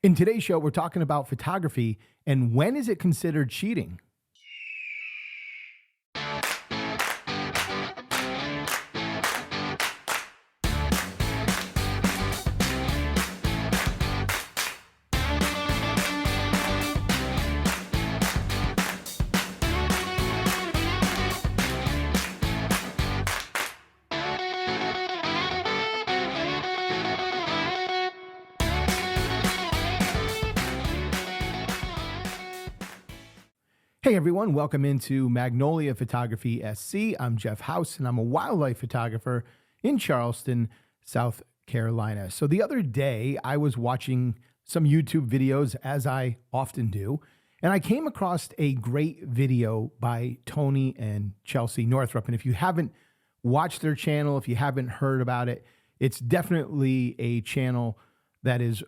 In today's show, we're talking about photography and when is it considered cheating? Hey everyone, welcome into Magnolia Photography SC. I'm Jeff House and I'm a wildlife photographer in Charleston, South Carolina. So the other day I was watching some YouTube videos, as I often do, and I came across a great video by Tony and Chelsea Northrup. And if you haven't watched their channel, if you haven't heard about it, it's definitely a channel that is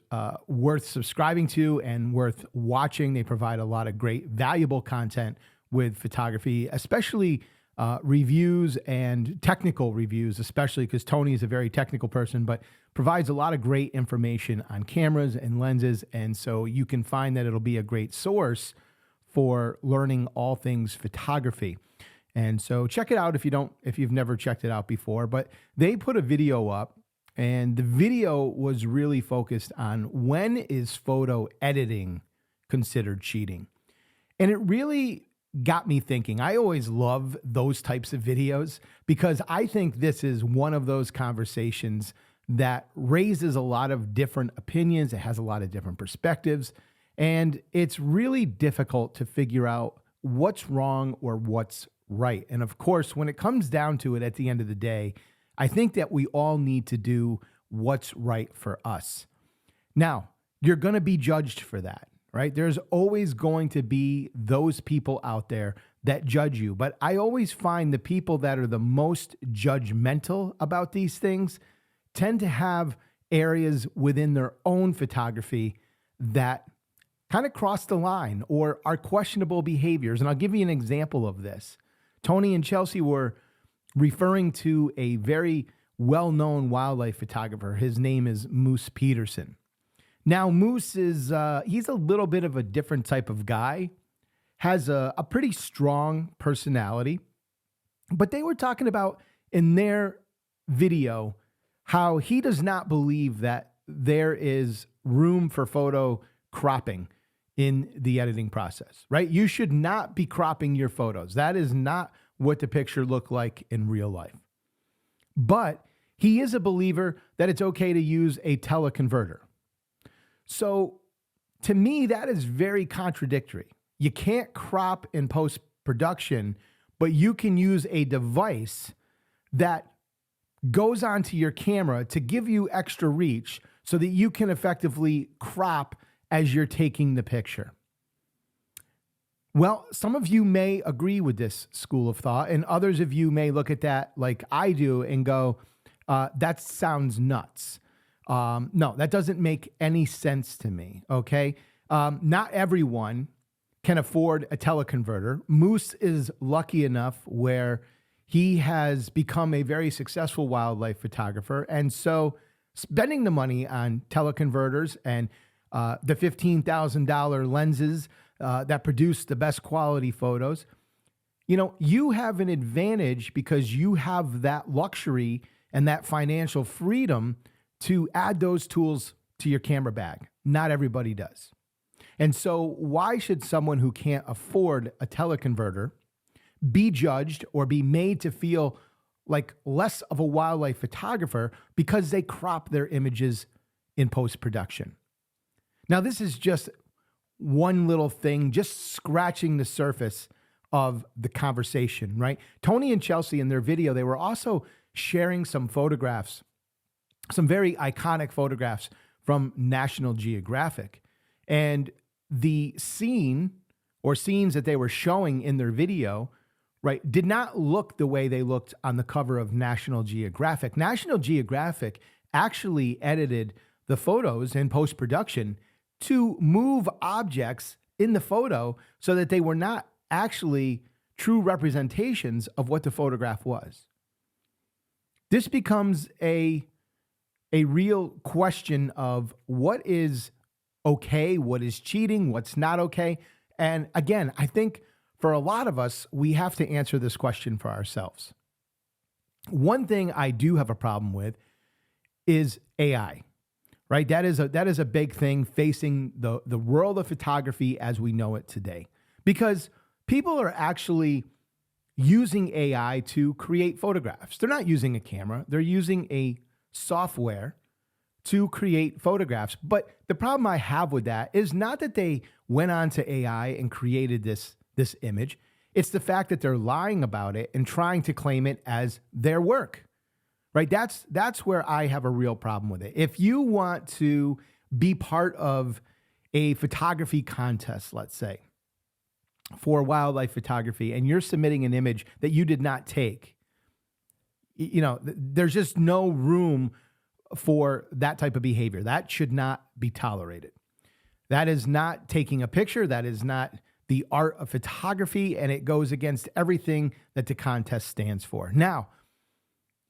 worth subscribing to and worth watching. They provide a lot of great, valuable content with photography, especially reviews and technical reviews, especially because Tony is a very technical person, but provides a lot of great information on cameras and lenses. And so you can find that it'll be a great source for learning all things photography. And so check it out if you've never checked it out before. But they put a video up, and the video was really focused on when is photo editing considered cheating. And it really got me thinking. I always love those types of videos because I think this is one of those conversations that raises a lot of different opinions. It has a lot of different perspectives. And it's really difficult to figure out what's wrong or what's right. And of course, when it comes down to it at the end of the day, I think that we all need to do what's right for us. Now, you're going to be judged for that, right? There's always going to be those people out there that judge you. But I always find the people that are the most judgmental about these things tend to have areas within their own photography that kind of cross the line or are questionable behaviors. And I'll give you an example of this. Tony and Chelsea were referring to a very well-known wildlife photographer. His name is Moose Peterson. Now, Moose is, he's a little bit of a different type of guy, has a pretty strong personality, but they were talking about in their video how he does not believe that there is room for photo cropping in the editing process, right? You should not be cropping your photos. That is not what the picture looked like in real life. But he is a believer that it's okay to use a teleconverter. So to me, that is very contradictory. You can't crop in post-production, but you can use a device that goes onto your camera to give you extra reach so that you can effectively crop as you're taking the picture. Well, some of you may agree with this school of thought, and others of you may look at that like I do and go, that sounds nuts. No, that doesn't make any sense to me, okay? Not everyone can afford a teleconverter. Moose is lucky enough where he has become a very successful wildlife photographer, and so spending the money on teleconverters and the $15,000 lenses that produce the best quality photos, you have an advantage because you have that luxury and that financial freedom to add those tools to your camera bag. Not everybody does. And so why should someone who can't afford a teleconverter be judged or be made to feel like less of a wildlife photographer because they crop their images in post-production? Now, this is just one little thing, just scratching the surface of the conversation, right? Tony and Chelsea in their video, they were also sharing some photographs, some very iconic photographs from National Geographic. And the scene or scenes that they were showing in their video, right, did not look the way they looked on the cover of National Geographic. National Geographic actually edited the photos in post-production to move objects in the photo so that they were not actually true representations of what the photograph was. This becomes a real question of what is okay, what is cheating, what's not okay. And again, I think for a lot of us, we have to answer this question for ourselves. One thing I do have a problem with is AI, right? That is a big thing facing the world of photography as we know it today, because people are actually using AI to create photographs. They're not using a camera. They're using a software to create photographs. But the problem I have with that is not that they went onto AI and created this image. It's the fact that they're lying about it and trying to claim it as their work, right? That's where I have a real problem with it. If you want to be part of a photography contest, let's say, for wildlife photography, and you're submitting an image that you did not take, there's just no room for that type of behavior. That should not be tolerated. That is not taking a picture. That is not the art of photography, and it goes against everything that the contest stands for. Now,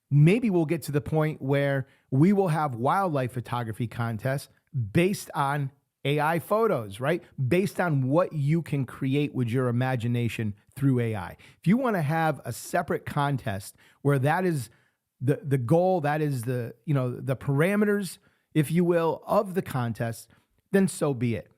maybe we'll get to the point where we will have wildlife photography contests based on AI photos, right? Based on what you can create with your imagination through AI. If you want to have a separate contest where that is the goal, that is the parameters, if you will, of the contest, then so be it,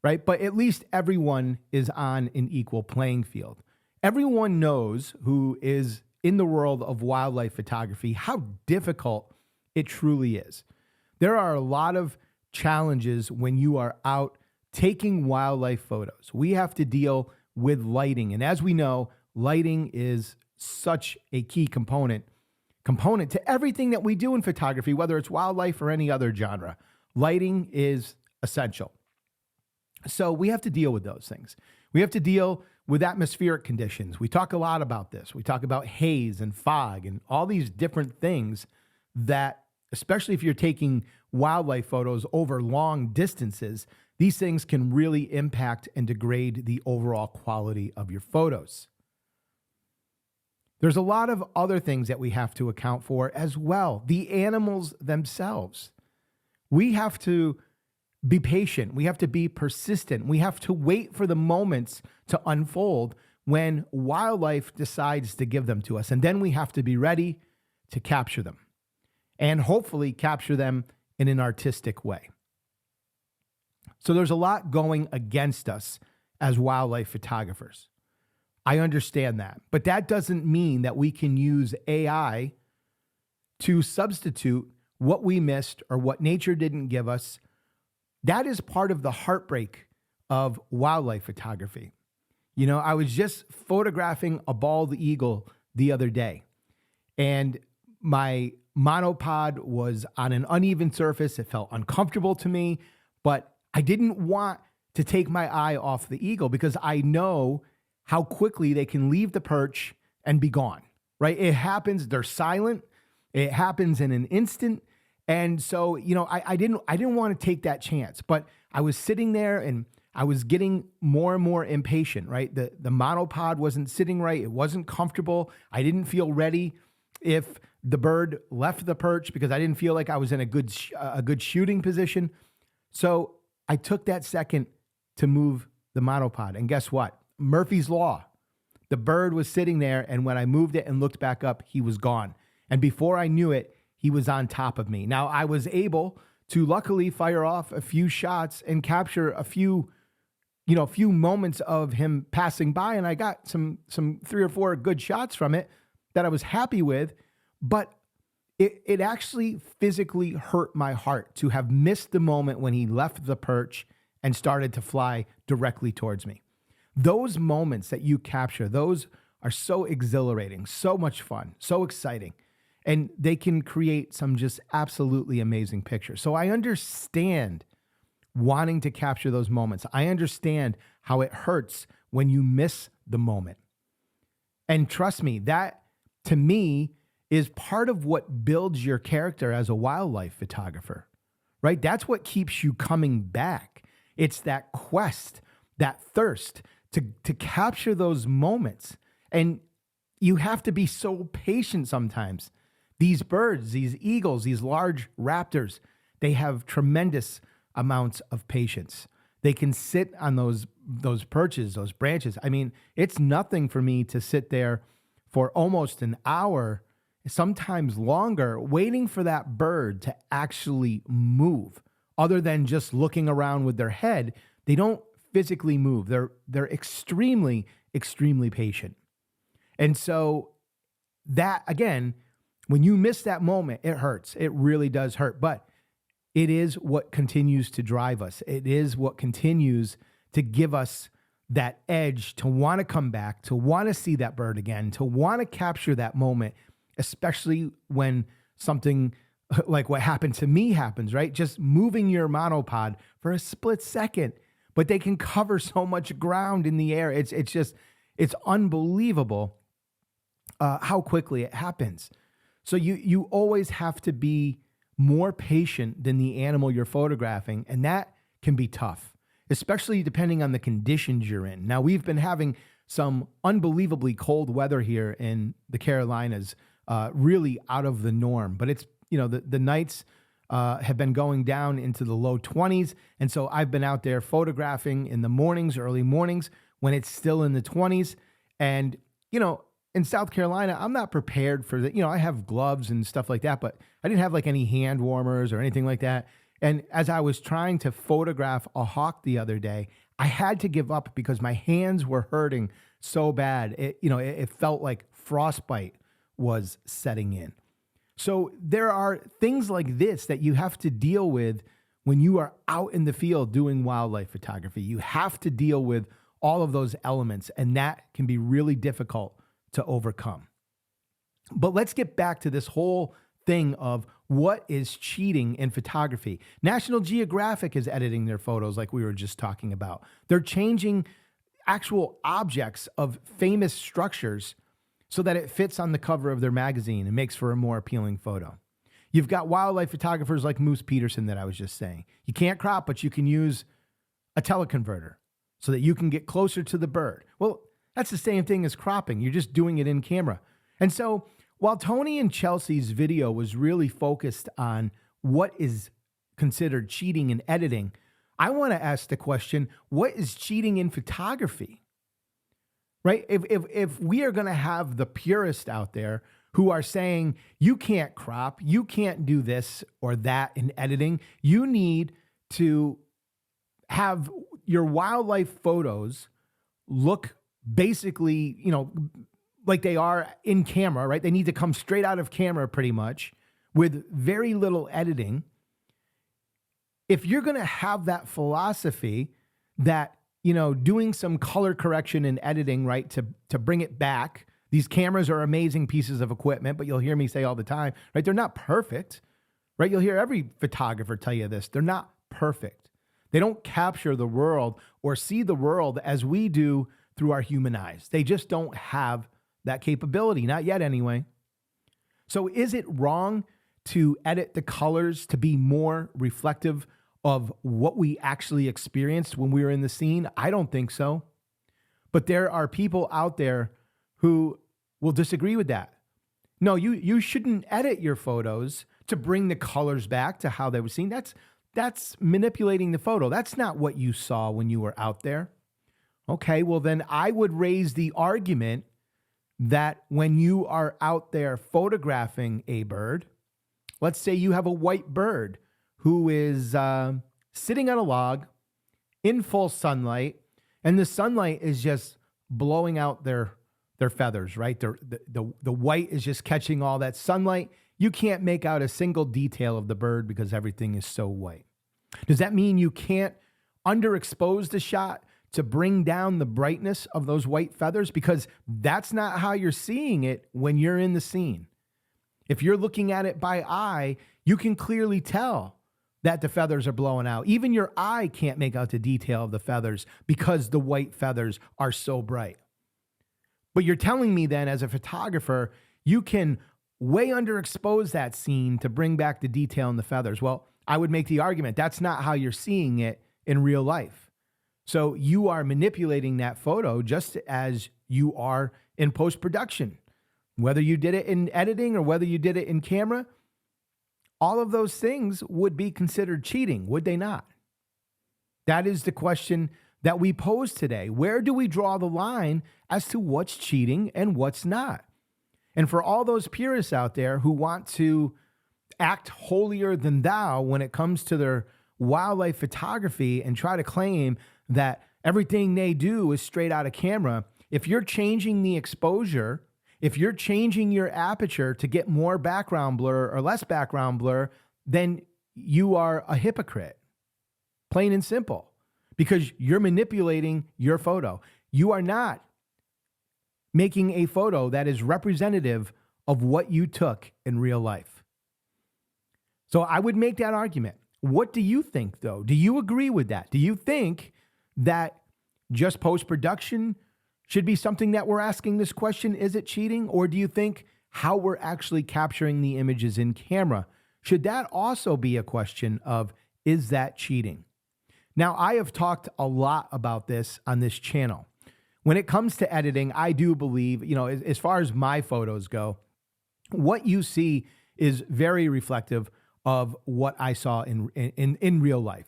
right? But at least everyone is on an equal playing field. Everyone knows who is in the world of wildlife photography how difficult it truly is. There are a lot of challenges when you are out taking wildlife photos. We have to deal with lighting. And as we know, lighting is such a key component to everything that we do in photography, whether it's wildlife or any other genre. Lighting is essential. So we have to deal with those things. We have to deal with atmospheric conditions. We talk a lot about this. We talk about haze and fog and all these different things that, especially if you're taking wildlife photos over long distances, these things can really impact and degrade the overall quality of your photos. There's a lot of other things that we have to account for as well. The animals themselves. We have to be patient. We have to be persistent. We have to wait for the moments to unfold when wildlife decides to give them to us. And then we have to be ready to capture them and hopefully capture them in an artistic way. So there's a lot going against us as wildlife photographers. I understand that, but that doesn't mean that we can use AI to substitute what we missed or what nature didn't give us. That is part of the heartbreak of wildlife photography. I was just photographing a bald eagle the other day, and my monopod was on an uneven surface. It felt uncomfortable to me, but I didn't want to take my eye off the eagle because I know how quickly they can leave the perch and be gone, right? It happens. They're silent. It happens in an instant. And so, I didn't want to take that chance, but I was sitting there and I was getting more and more impatient, right? The monopod wasn't sitting right. It wasn't comfortable. I didn't feel ready if the bird left the perch because I didn't feel like I was in a good shooting position. So I took that second to move the monopod. And guess what? Murphy's Law. The bird was sitting there, and when I moved it and looked back up, he was gone. And before I knew it, he was on top of me. Now, I was able to luckily fire off a few shots and capture a few moments of him passing by, and I got some 3 or 4 good shots from it that I was happy with, but it actually physically hurt my heart to have missed the moment when he left the perch and started to fly directly towards me. Those moments that you capture, those are so exhilarating, so much fun, so exciting. And they can create some just absolutely amazing pictures. So I understand wanting to capture those moments. I understand how it hurts when you miss the moment. And trust me, that to me is part of what builds your character as a wildlife photographer, right? That's what keeps you coming back. It's that quest, that thirst to capture those moments. And you have to be so patient sometimes. These birds, these eagles, these large raptors, they have tremendous amounts of patience. They can sit on those perches, those branches. I mean, it's nothing for me to sit there for almost an hour, sometimes longer, waiting for that bird to actually move. Other than just looking around with their head, they don't physically move. They're extremely, extremely patient. And so that, again, when you miss that moment, it hurts. It really does hurt. But it is what continues to drive us. It is what continues to give us that edge to want to come back, to want to see that bird again, to want to capture that moment, especially when something like what happened to me happens, right? Just moving your monopod for a split second, but they can cover so much ground in the air. It's unbelievable how quickly it happens. So you always have to be more patient than the animal you're photographing, and that can be tough, especially depending on the conditions you're in. Now, we've been having some unbelievably cold weather here in the Carolinas, really out of the norm, but it's, the nights have been going down into the low 20s. And so I've been out there photographing in the mornings, early mornings, when it's still in the 20s. And, in South Carolina, I'm not prepared for the, I have gloves and stuff like that, but I didn't have like any hand warmers or anything like that. And as I was trying to photograph a hawk the other day, I had to give up because my hands were hurting so bad. It felt like frostbite was setting in. So there are things like this that you have to deal with when you are out in the field doing wildlife photography. You have to deal with all of those elements, and that can be really difficult to overcome. But let's get back to this whole thing of what is cheating in photography. National Geographic is editing their photos like we were just talking about. They're changing actual objects of famous structures so that it fits on the cover of their magazine and makes for a more appealing photo. You've got wildlife photographers like Moose Peterson that I was just saying. You can't crop, but you can use a teleconverter so that you can get closer to the bird. Well, that's the same thing as cropping. You're just doing it in camera. And so while Tony and Chelsea's video was really focused on what is considered cheating in editing, I want to ask the question, what is cheating in photography? Right? If we are going to have the purist out there who are saying you can't crop, you can't do this or that in editing, you need to have your wildlife photos look basically, like they are in camera, right? They need to come straight out of camera pretty much with very little editing. If you're going to have that philosophy that, doing some color correction and editing, right, to bring it back, these cameras are amazing pieces of equipment, but you'll hear me say all the time, right? They're not perfect, right? You'll hear every photographer tell you this. They're not perfect. They don't capture the world or see the world as we do through our human eyes. They just don't have that capability, not yet anyway. So is it wrong to edit the colors to be more reflective of what we actually experienced when we were in the scene? I don't think so. But there are people out there who will disagree with that. No, you shouldn't edit your photos to bring the colors back to how they were seen. That's manipulating the photo. That's not what you saw when you were out there. Okay, well then I would raise the argument that when you are out there photographing a bird, let's say you have a white bird who is sitting on a log in full sunlight, and the sunlight is just blowing out their feathers, right? The white is just catching all that sunlight. You can't make out a single detail of the bird because everything is so white. Does that mean you can't underexpose the shot to bring down the brightness of those white feathers? Because that's not how you're seeing it when you're in the scene. If you're looking at it by eye, you can clearly tell that the feathers are blowing out. Even your eye can't make out the detail of the feathers because the white feathers are so bright. But you're telling me then as a photographer, you can way underexpose that scene to bring back the detail in the feathers. Well, I would make the argument that's not how you're seeing it in real life. So you are manipulating that photo just as you are in post-production. Whether you did it in editing or whether you did it in camera, all of those things would be considered cheating, would they not? That is the question that we pose today. Where do we draw the line as to what's cheating and what's not? And for all those purists out there who want to act holier than thou when it comes to their wildlife photography and try to claim that everything they do is straight out of camera, if you're changing the exposure, if you're changing your aperture to get more background blur or less background blur, then you are a hypocrite, plain and simple, because you're manipulating your photo. You are not making a photo that is representative of what you took in real life. So I would make that argument. What do you think, though? Do you agree with that? Do you think that just post-production should be something that we're asking this question, is it cheating? Or do you think how we're actually capturing the images in camera, should that also be a question of, is that cheating? Now, I have talked a lot about this on this channel. When it comes to editing, I do believe, as far as my photos go, what you see is very reflective of what I saw in real life.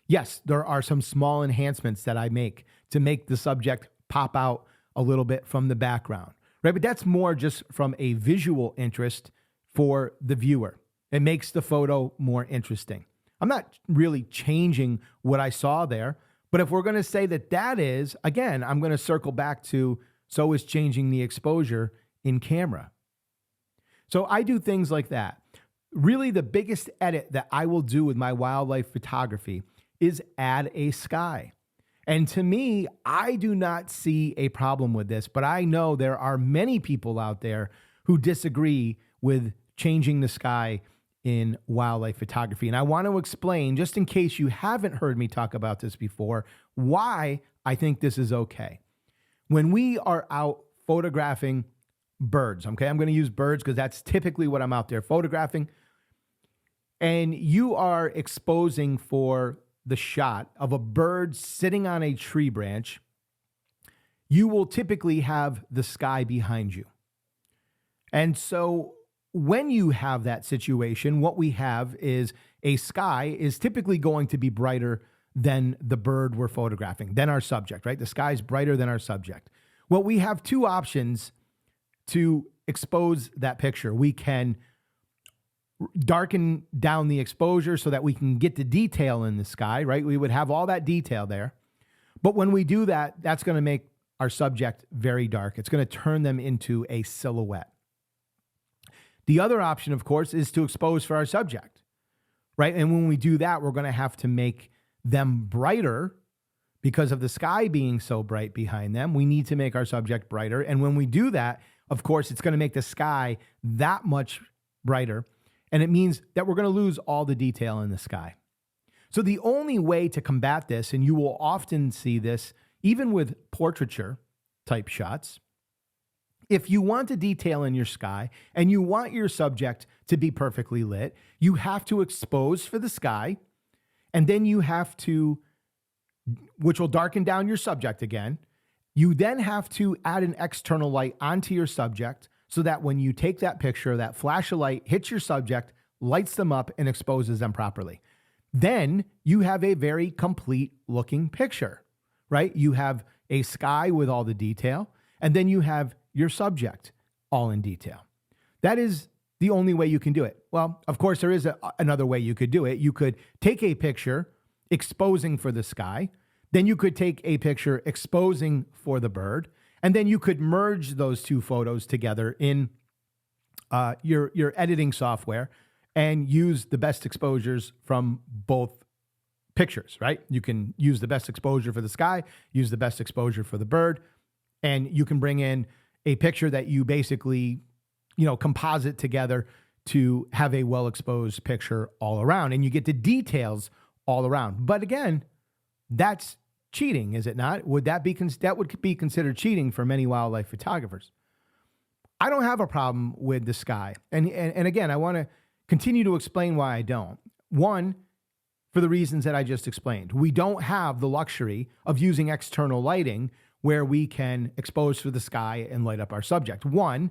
Yes, there are some small enhancements that I make to make the subject pop out a little bit from the background, right? But that's more just from a visual interest for the viewer. It makes the photo more interesting. I'm not really changing what I saw there, but if we're going to say that is, again, I'm going to circle back to, so is changing the exposure in camera. So I do things like that. Really, the biggest edit that I will do with my wildlife photography is add a sky. And to me, I do not see a problem with this, but I know there are many people out there who disagree with changing the sky in wildlife photography. And I want to explain, just in case you haven't heard me talk about this before, why I think this is okay. When we are out photographing birds, okay, I'm going to use birds because that's typically what I'm out there photographing, and you are exposing for the shot of a bird sitting on a tree branch, you will typically have the sky behind you. And so when you have that situation, what we have is a sky is typically going to be brighter than the bird we're photographing, than our subject, right? The sky is brighter than our subject. Well, we have two options to expose that picture. We can darken down the exposure so that we can get the detail in the sky, right? We would have all that detail there. But when we do that, that's going to make our subject very dark. It's going to turn them into a silhouette. The other option, of course, is to expose for our subject, right? And when we do that, we're going to have to make them brighter because of the sky being so bright behind them. We need to make our subject brighter. And when we do that, of course, it's going to make the sky that much brighter. And it means that we're going to lose all the detail in the sky. So the only way to combat this, and you will often see this even with portraiture type shots, if you want a detail in your sky and you want your subject to be perfectly lit, you have to expose for the sky, and then you have to, which will darken down your subject again. You then have to add an external light onto your subject so that when you take that picture, that flash of light hits your subject, lights them up, and exposes them properly. Then you have a very complete looking picture, right? You have a sky with all the detail, and then you have your subject all in detail. That is the only way you can do it. Well, of course, there is another way you could do it. You could take a picture exposing for the sky, then you could take a picture exposing for the bird, and then you could merge those two photos together in your editing software and use the best exposures from both pictures, right? You can use the best exposure for the sky, use the best exposure for the bird, and you can bring in a picture that you basically, composite together to have a well-exposed picture all around, and you get the details all around. But again, that's cheating, is it not? That would be considered cheating for many wildlife photographers. I don't have a problem with the sky. And again, I want to continue to explain why I don't. One, for the reasons that I just explained. We don't have the luxury of using external lighting where we can expose for the sky and light up our subject. One,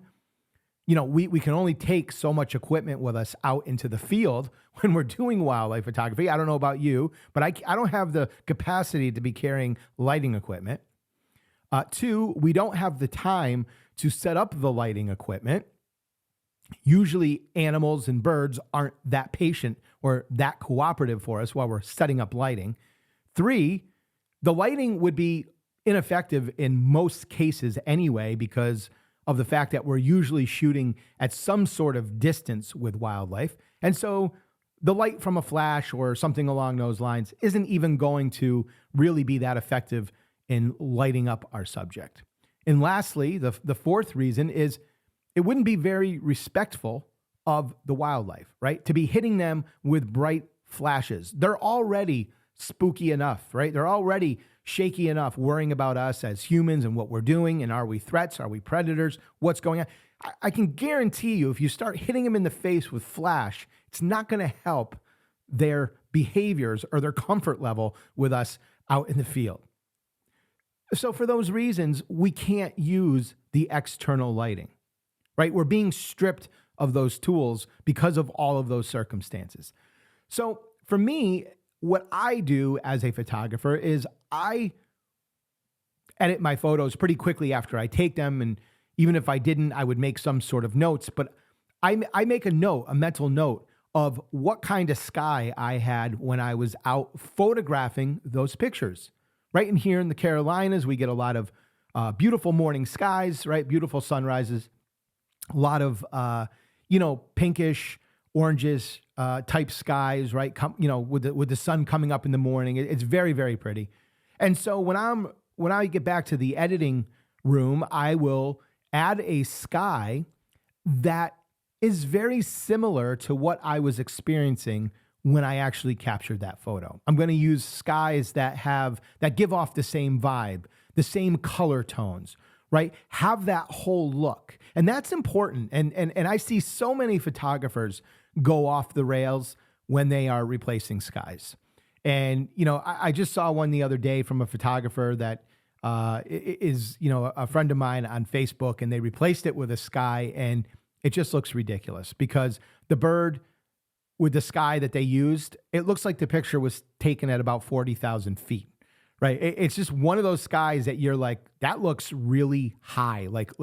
we can only take so much equipment with us out into the field when we're doing wildlife photography. I don't know about you, but I don't have the capacity to be carrying lighting equipment. Two, we don't have the time to set up the lighting equipment. Usually animals and birds aren't that patient or that cooperative for us while we're setting up lighting. Three, the lighting would be ineffective in most cases anyway because of the fact that we're usually shooting at some sort of distance with wildlife. And so the light from a flash or something along those lines isn't even going to really be that effective in lighting up our subject. And lastly, the fourth reason is it wouldn't be very respectful of the wildlife, right? To be hitting them with bright flashes. They're already spooky enough, right? They're already shaky enough, worrying about us as humans and what we're doing. And are we threats? Are we predators? What's going on? I can guarantee you, if you start hitting them in the face with flash, it's not going to help their behaviors or their comfort level with us out in the field. So for those reasons, we can't use the external lighting, right? We're being stripped of those tools because of all of those circumstances. So for me, what I do as a photographer is I edit my photos pretty quickly after I take them. And even if I didn't, I would make some sort of notes. But I make a mental note of what kind of sky I had when I was out photographing those pictures. Right in here in the Carolinas, we get a lot of beautiful morning skies, right? Beautiful sunrises, a lot of, pinkish, oranges type skies, right? With the sun coming up in the morning. It's very, very pretty. And so when I get back to the editing room, I will add a sky that is very similar to what I was experiencing when I actually captured that photo. I'm going to use skies that give off the same vibe, the same color tones, right? Have that whole look. And that's important. And I see so many photographers go off the rails when they are replacing skies. And, I just saw one the other day from a photographer that is a friend of mine on Facebook, and they replaced it with a sky, and it just looks ridiculous because the bird with the sky that they used, it looks like the picture was taken at about 40,000 feet, right? It's just one of those skies that you're like, that looks really high, like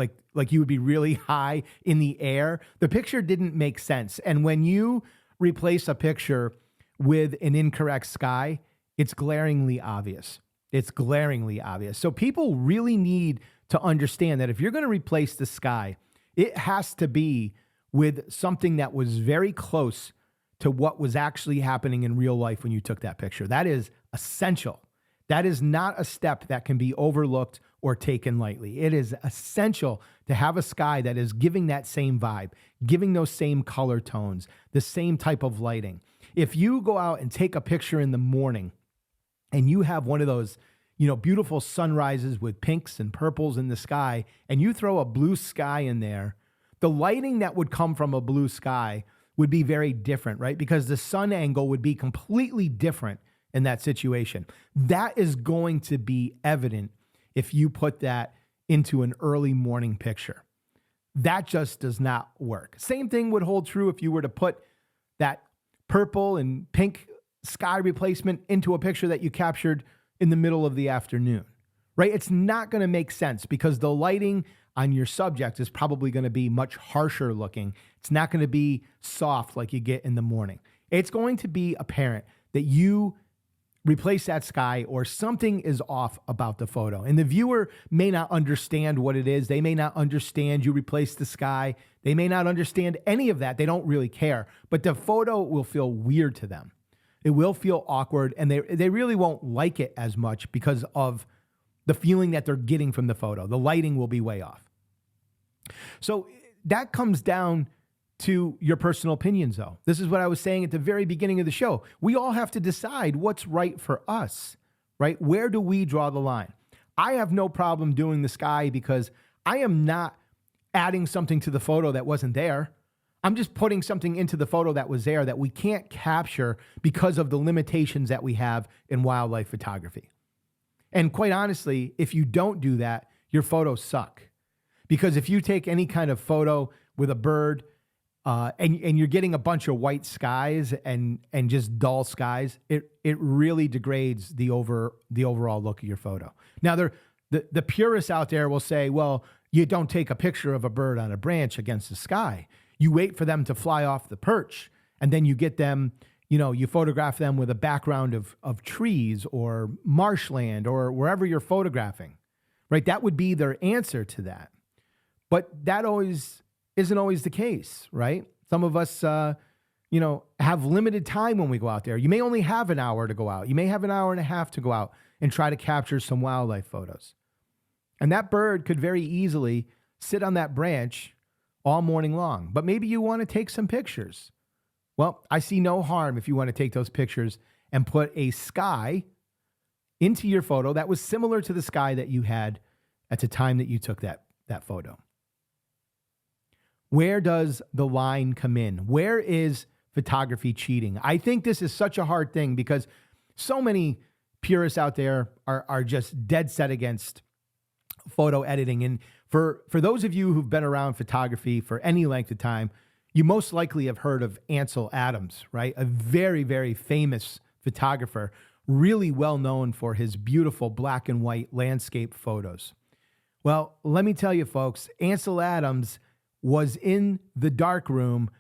you would be really high in the air. The picture didn't make sense. And when you replace a picture with an incorrect sky, it's glaringly obvious. It's glaringly obvious. So people really need to understand that if you're going to replace the sky, it has to be with something that was very close to what was actually happening in real life when you took that picture. That is essential. That is not a step that can be overlooked or taken lightly. It is essential to have a sky that is giving that same vibe, giving those same color tones, the same type of lighting. If you go out and take a picture in the morning and you have one of those, beautiful sunrises with pinks and purples in the sky, and you throw a blue sky in there, the lighting that would come from a blue sky would be very different, right? Because the sun angle would be completely different in that situation. That is going to be evident if you put that into an early morning picture. That just does not work. Same thing would hold true if you were to put that purple and pink sky replacement into a picture that you captured in the middle of the afternoon, right? It's not going to make sense because the lighting on your subject is probably going to be much harsher looking. It's not going to be soft like you get in the morning. It's going to be apparent that you replace that sky or something is off about the photo. And the viewer may not understand what it is. They may not understand you replaced the sky. They may not understand any of that. They don't really care. But the photo will feel weird to them. It will feel awkward, and they really won't like it as much because of the feeling that they're getting from the photo. The lighting will be way off. So that comes down to your personal opinions, though. This is what I was saying at the very beginning of the show. We all have to decide what's right for us, right? Where do we draw the line? I have no problem doing the sky because I am not adding something to the photo that wasn't there. I'm just putting something into the photo that was there that we can't capture because of the limitations that we have in wildlife photography. And quite honestly, if you don't do that, your photos suck. Because if you take any kind of photo with a bird, and you're getting a bunch of white skies and just dull skies, it really degrades the overall look of your photo. Now, the purists out there will say, well, you don't take a picture of a bird on a branch against the sky. You wait for them to fly off the perch, and then you get them, you photograph them with a background of trees or marshland or wherever you're photographing, right? That would be their answer to that. But that isn't always the case, right? Some of us, have limited time when we go out there. You may only have an hour to go out. You may have an hour and a half to go out and try to capture some wildlife photos. And that bird could very easily sit on that branch all morning long. But maybe you want to take some pictures. Well, I see no harm if you want to take those pictures and put a sky into your photo that was similar to the sky that you had at the time that you took that photo. Where does the line come in? Where is photography cheating? I think this is such a hard thing because so many purists out there are just dead set against photo editing. And for those of you who've been around photography for any length of time, you most likely have heard of Ansel Adams, right? A very, very famous photographer, really well known for his beautiful black and white landscape photos. Well, let me tell you, folks, Ansel Adams was in the darkroom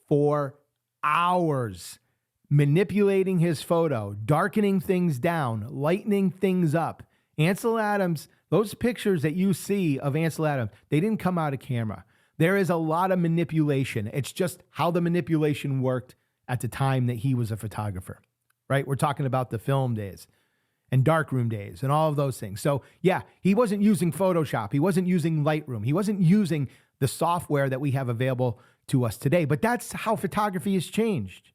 for hours, manipulating his photo, darkening things down, lightening things up. Ansel Adams, those pictures that you see of Ansel Adams, they didn't come out of camera. There is a lot of manipulation. It's just how the manipulation worked at the time that he was a photographer, right? We're talking about the film days and darkroom days and all of those things. So yeah, he wasn't using Photoshop. He wasn't using Lightroom. He wasn't using the software that we have available to us today. But that's how photography has changed,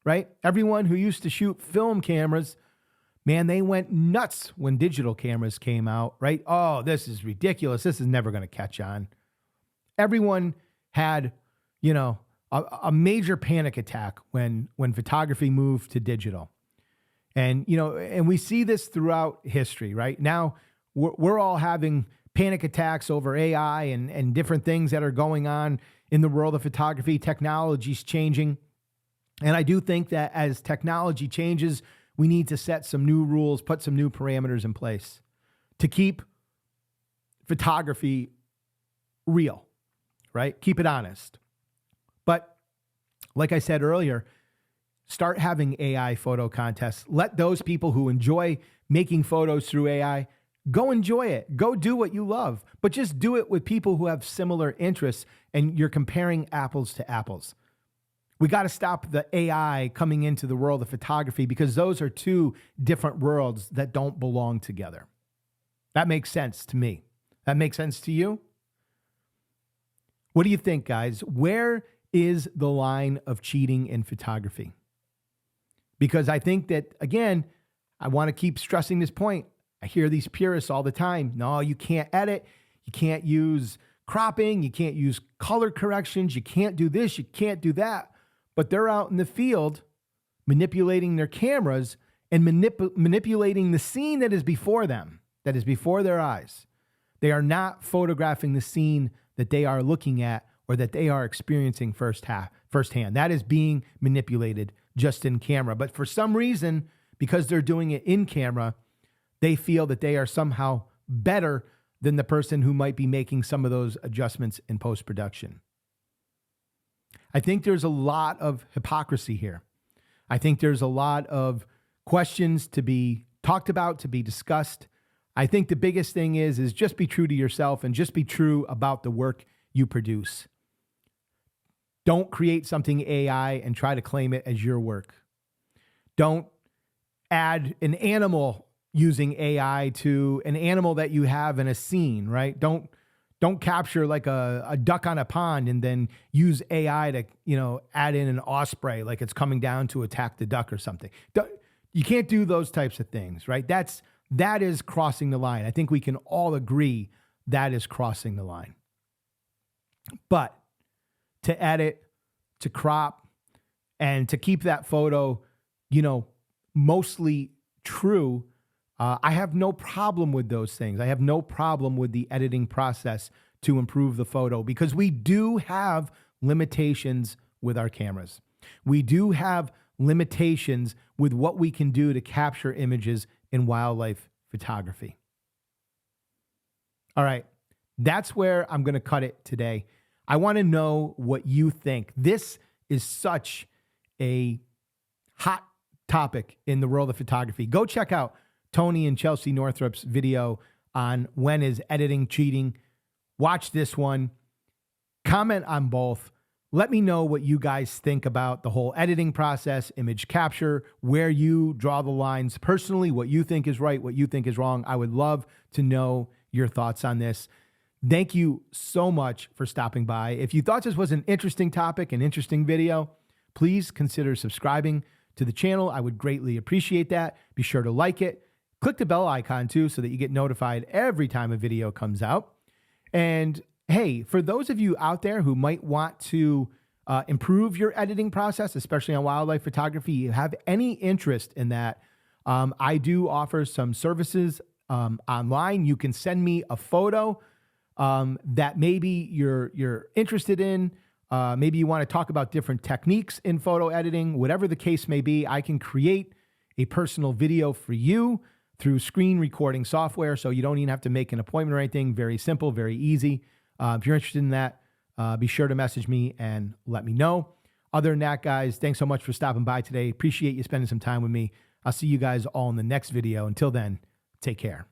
right? Everyone who used to shoot film cameras, man, they went nuts when digital cameras came out, right? Oh, this is ridiculous. This is never going to catch on. Everyone had, a major panic attack when photography moved to digital. And, and we see this throughout history, right? Now we're all having panic attacks over AI and different things that are going on in the world of photography. Technology's changing. And I do think that as technology changes, we need to set some new rules, put some new parameters in place to keep photography real, right? Keep it honest. But like I said earlier, start having AI photo contests. Let those people who enjoy making photos through AI go enjoy it. Go do what you love, but just do it with people who have similar interests and you're comparing apples to apples. We got to stop the AI coming into the world of photography because those are two different worlds that don't belong together. That makes sense to me. That makes sense to you? What do you think, guys? Where is the line of cheating in photography? Because I think that, again, I want to keep stressing this point. I hear these purists all the time. No, you can't edit. You can't use cropping. You can't use color corrections. You can't do this. You can't do that. But they're out in the field manipulating their cameras and manipulating the scene that is before them, that is before their eyes. They are not photographing the scene that they are looking at or that they are experiencing firsthand. That is being manipulated just in camera. But for some reason, because they're doing it in camera, they feel that they are somehow better than the person who might be making some of those adjustments in post-production. I think there's a lot of hypocrisy here. I think there's a lot of questions to be talked about, to be discussed. I think the biggest thing is just be true to yourself and just be true about the work you produce. Don't create something AI and try to claim it as your work. Don't add an animal using AI to an animal that you have in a scene, right? Don't capture like a duck on a pond and then use AI to, add in an osprey like it's coming down to attack the duck or something. You can't do those types of things, right? That is crossing the line. I think we can all agree that is crossing the line. But to edit, to crop, and to keep that photo, mostly true, I have no problem with those things. I have no problem with the editing process to improve the photo, because we do have limitations with our cameras. We do have limitations with what we can do to capture images in wildlife photography. All right, that's where I'm going to cut it today. I want to know what you think. This is such a hot topic in the world of photography. Go check out Tony and Chelsea Northrup's video on when is editing cheating. Watch this one. Comment on both. Let me know what you guys think about the whole editing process, image capture, where you draw the lines personally, what you think is right, what you think is wrong. I would love to know your thoughts on this. Thank you so much for stopping by. If you thought this was an interesting topic, an interesting video, please consider subscribing to the channel. I would greatly appreciate that. Be sure to like it. Click the bell icon too so that you get notified every time a video comes out. And hey, for those of you out there who might want to improve your editing process, especially on wildlife photography, you have any interest in that, I do offer some services online. You can send me a photo that maybe you're interested in. Maybe you want to talk about different techniques in photo editing, whatever the case may be. I can create a personal video for you through screen recording software, so you don't even have to make an appointment or anything. Very simple, very easy. If you're interested in that, be sure to message me and let me know. Other than that, guys, thanks so much for stopping by today. Appreciate you spending some time with me. I'll see you guys all in the next video. Until then, take care.